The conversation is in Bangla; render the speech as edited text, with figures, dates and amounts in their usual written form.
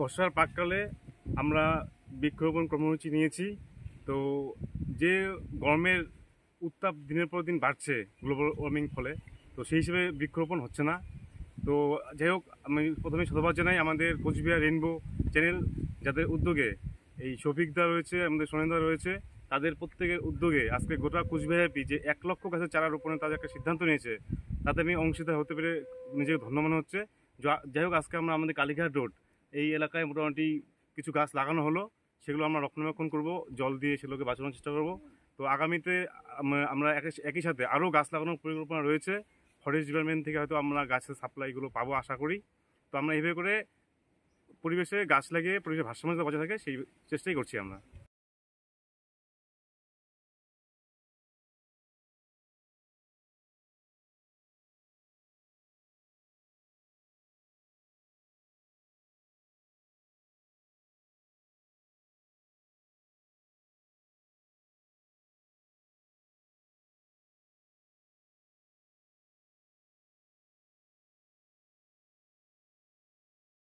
বর্ষার প্রাক্কালে আমরা বৃক্ষরোপণ কর্মসূচি নিয়েছি। তো যে গরমের উত্তাপ দিনের পর দিন বাড়ছে গ্লোবাল ওয়ার্মিং ফলে, তো সেই হিসেবে বৃক্ষরোপণ হচ্ছে না। তো যাই হোক, আমি প্রথমে ধন্যবাদ জানাই আমাদের কোচবিহার রেইনবো চ্যানেল, যাদের উদ্যোগে এই শফিকদা রয়েছে, আমাদের সোনেনদা রয়েছে, তাদের প্রত্যেকের উদ্যোগে আজকে গোটা কোচবিহারব্যাপী যে 1 লক্ষ গাছের চারা রোপণের তাদের একটা সিদ্ধান্ত নিয়েছে, তাতে আমি অংশীদার হতে পেরে নিজেকে ধন্য মনে হচ্ছে। যাই হোক, আজকে আমরা আমাদের কালীঘাট রোড এই এলাকায় মোটামুটি কিছু গাছ লাগানো হলো, সেগুলো আমরা রক্ষণাবেক্ষণ করব, জল দিয়ে সেগুলোকে বাঁচানোর চেষ্টা করব। তো আগামীতে আমরা একই সাথে আরও গাছ লাগানোর পরিকল্পনা রয়েছে। ফরেস্ট ডিপার্টমেন্ট থেকে হয়তো আমরা গাছের সাপ্লাইগুলো পাবো আশা করি। তো আমরা এইভাবে করে পরিবেশে গাছ লাগিয়ে পরিবেশের ভারসাম্য বজায় থাকে সেই চেষ্টাই করছি আমরা।